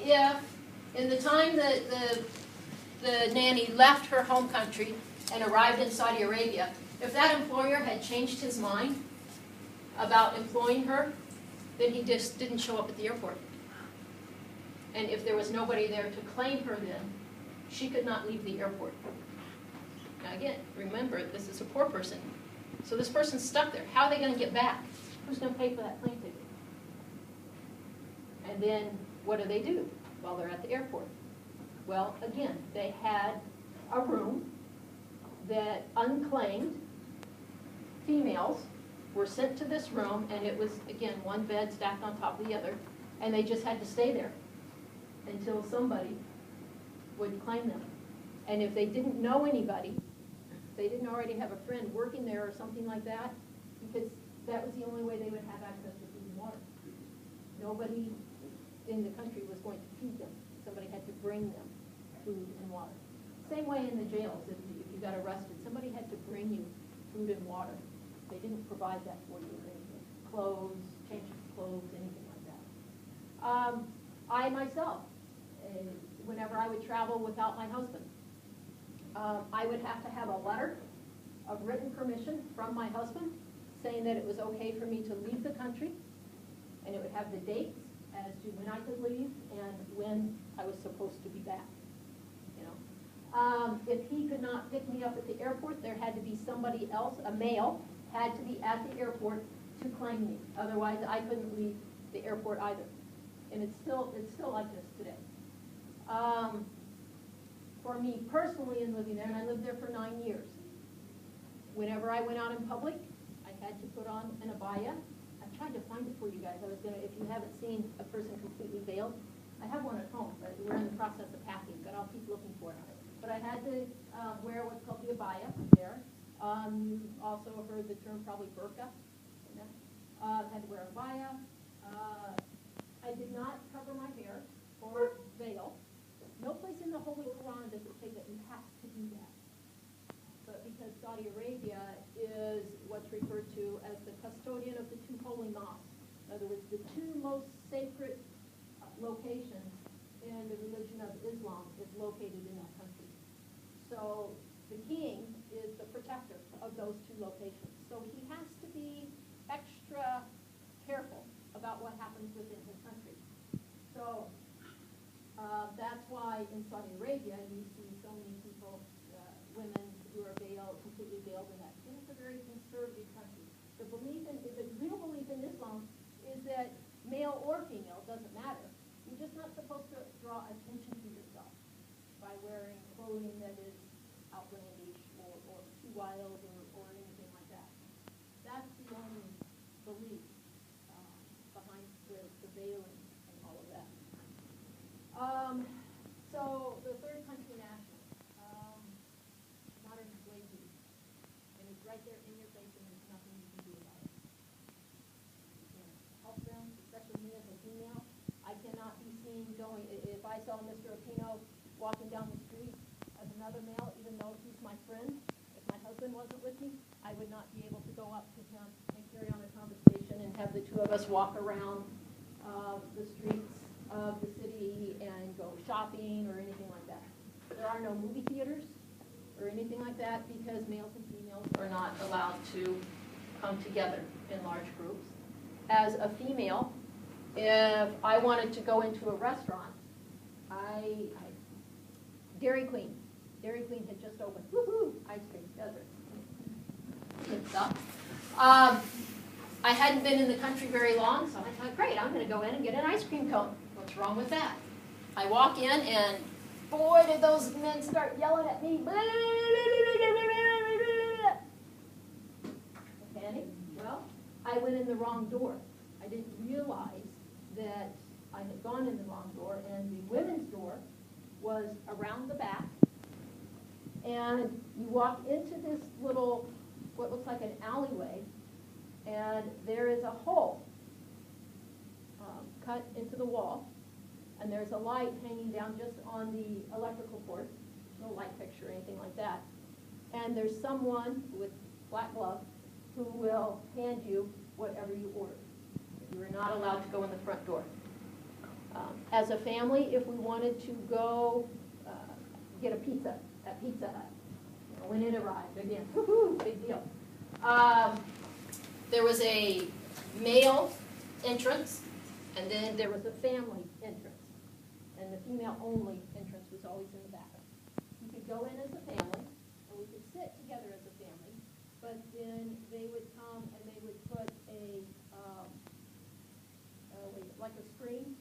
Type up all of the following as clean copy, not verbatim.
if in the time that the nanny left her home country and arrived in Saudi Arabia, if that employer had changed his mind about employing her, then he just didn't show up at the airport. And if there was nobody there to claim her then, she could not leave the airport. Now again, remember, this is a poor person. So this person's stuck there. How are they going to get back? Who's going to pay for that plane ticket? And then what do while they're at the airport? Well, again, they had a room that unclaimed females were sent to this room, and it was, again, one bed stacked on top of the other, and they just had to stay there until somebody would claim them. And if they didn't know anybody, they didn't already have a friend working there or something like that, because that was the only way they would have access to food and water. Nobody in the country was going to feed them. Somebody had to bring them food and water. Same way in the jails. If you got arrested, somebody had to bring you food and water. They didn't provide that for you or anything. Clothes, change of clothes, anything like that. I myself, whenever I would travel without my husband, I would have to have a letter of written permission from my husband saying that it was okay for me to leave the country, and it would have the dates as to when I could leave and when I was supposed to be back. If he could not pick me up at the airport, there had to be somebody else, a male, had to be at the airport to claim me. Otherwise, I couldn't leave the airport either. And it's still like this today. For me personally in living there, and I lived there for 9 years, whenever I went out in public, I had to put on an abaya. I tried to find it for you guys. If you haven't seen a person completely veiled, I have one at home, but we're in the process of packing, but I'll keep looking for it. But I had to wear what's called the abaya there. You also heard the term probably burqa. Had to wear a abaya. I did not cover my hair or veil. No place in the Holy Quran does it say that you have to do that. But because Saudi Arabia is what's referred to as the custodian of the two holy mosques, in other words, the two most sacred locations in the religion of Islam is located in that country. So the king is the protector of those two locations. So he has to be extra careful about what happens within his country. So that's why in Saudi Arabia you see so many people, women who are veiled, completely veiled in that. It's a very conservative country. The real belief in Islam is that male or female, doesn't matter. You're just not supposed to draw attention to yourself by wearing clothing that is outlandish or too wild or anything like that. That's the only belief behind the veiling and all of that. So the third country national, modern slavery, and it's right there in your face and there's nothing you can do about it. You can't help them, especially me as a female. I cannot be seen going, if I saw Mr. Apino walking down the street as another male, even though he's my friend, if my husband wasn't with me, I would not be able to go up to him and carry on a conversation and have the two of us walk around the streets of the city and go shopping or anything like that. There are no movie theaters or anything like that because males and females are not allowed to come together in large groups. As a female, if I wanted to go into a restaurant, Dairy Queen had just opened. Woohoo! Ice cream, desert. Good stuff. I hadn't been in the country very long, so I thought, great, I'm going to go in and get an ice cream cone. What's wrong with that? I walk in, and boy, did those men start yelling at me. Okay, well, I went in the wrong door. I didn't realize that I had gone in the wrong door, and the women's door was around the back. And you walk into this little, what looks like an alleyway, and there is a hole cut into the wall, and there's a light hanging down just on the electrical cord, no light fixture or anything like that. And there's someone with black glove who will hand you whatever you order. You are not allowed to go in the front door. As a family, if we wanted to go get a pizza at Pizza Hut, when it arrived, again, woohoo, big deal. There was a male entrance, and then there was a family entrance. And the female-only entrance was always in the back. You could go in as a family, or we could sit together as a family, but then they would come and they would put like a screen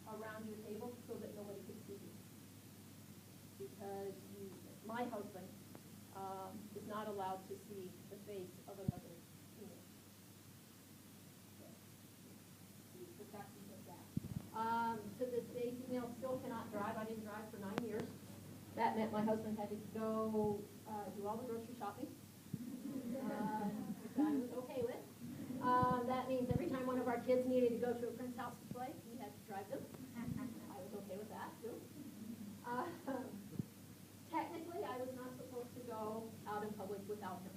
around your table so that nobody could see you. Because my husband is not allowed to see the face of another female. So, he's protective of that. To this day, females still cannot drive. I didn't drive for 9 years. That meant my husband had to go do all the grocery shopping, which I was okay with. That means every time one of our kids needed to go to a friend's house to play, he had to drive them. I was okay with that, too. Technically, I was not supposed to go out in public without him.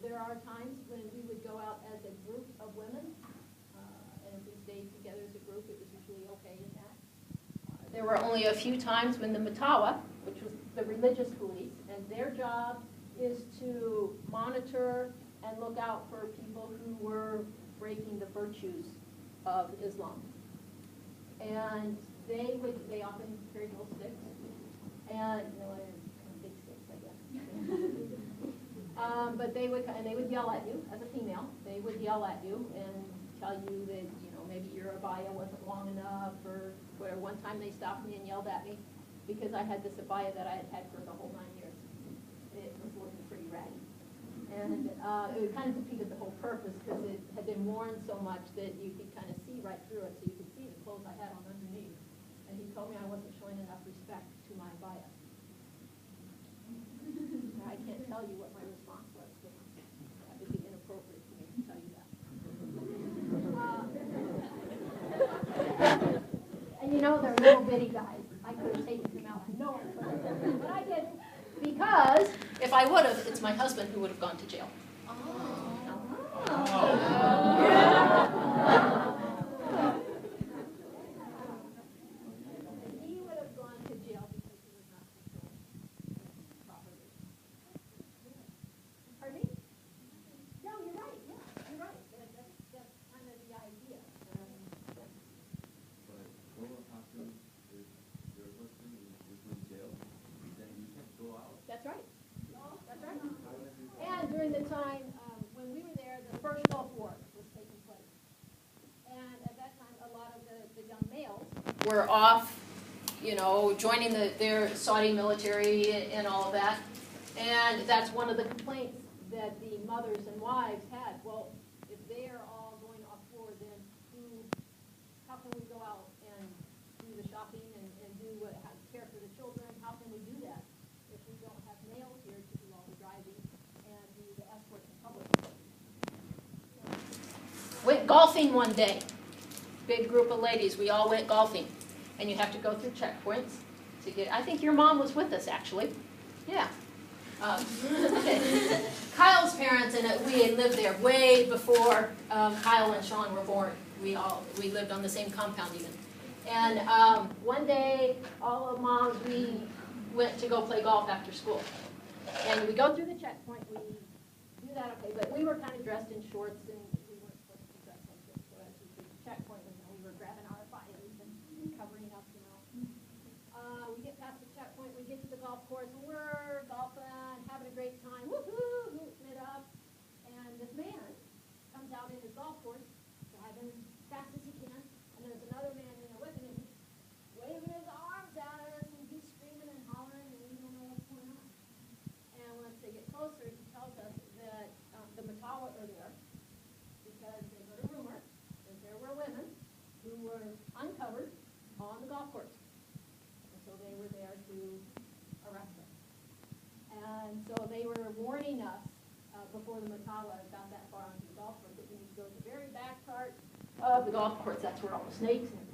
There are times when we would go out as a group of women, and if we stayed together as a group, it was usually okay in that. There were only a few times when the Matawa, which was the religious police, and their job is to monitor and look out for people who were breaking the virtues of Islam. And they often carried little sticks, and big sticks, I guess. But they would yell at you as a female. They would yell at you and tell you that maybe your abaya wasn't long enough, or whatever. One time they stopped me and yelled at me because I had this abaya that I had had for the whole 9 years. It was looking pretty ratty. And it kind of defeated the whole purpose because it had been worn so much that you could kind of see right through it, so you could see the clothes I had on underneath. And he told me I wasn't showing enough respect to my abaya. I can't tell you what my response was, but that would be inappropriate for me to tell you that. And they're little bitty guys. I could have taken them out. I know I could have, but I didn't. Because if I would have, it's my husband who would have gone to jail. He would have gone to jail because he was not controlled properly. Pardon me? No, you're right. Yeah, you're right. That's kind of the idea. But what will happen if your husband is in jail? Then you can't go out. That's right. That's right. And during the time when we were there, the first Gulf War was taking place. And at that time, a lot of the young males were off, joining their Saudi military and all of that. And that's one of the complaints that the mothers and wives had. Well, if they are all going off war, then how can we go out and do the shopping and care for the children? How can we do that if we don't have males here to do all the driving and do the escort in public? Went golfing one day. Big group of ladies. We all went golfing. And you have to go through checkpoints to get. I think your mom was with us, actually. Yeah. Kyle's parents and we had lived there way before Kyle and Sean were born. We lived on the same compound even. And one day, all of moms, we went to go play golf after school. And we go through the checkpoint. We do that, okay, but we were kind of dressed in shorts, and we weren't supposed to be dressed like this. So as we did the checkpoint, we were grabbing our fires and covering up, we get past the checkpoint, we get to the golf course, and we're golfing, having a great time, woohoo, hooting it up. And this man comes out in his golf course, driving as fast as he can, and there's another man in there with him, and he's waving his arms at us, and he's screaming and hollering, and we don't know what's going on. And once they get closer, he tells us that the Matawa are there because they heard a rumor that there were women who were uncovered on the golf course. And so they were there to arrest them. And so they were warning us before the Matawa got that far onto the golf course that we need to go to the very back part of the golf course. That's where all the snakes and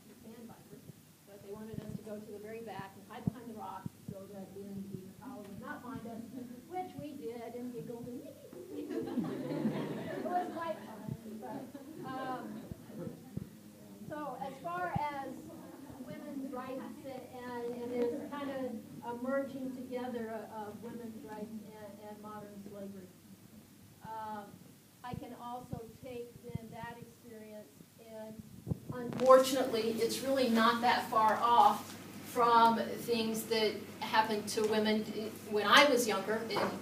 the sand vipers. But they wanted us to go to the very back and hide behind the rocks so that then the Matawa would not find us, which we did and giggled and it was quite fun. But, merging together of women's rights and modern slavery. I can also take then that experience, and unfortunately, it's really not that far off from things that happened to women when I was younger, and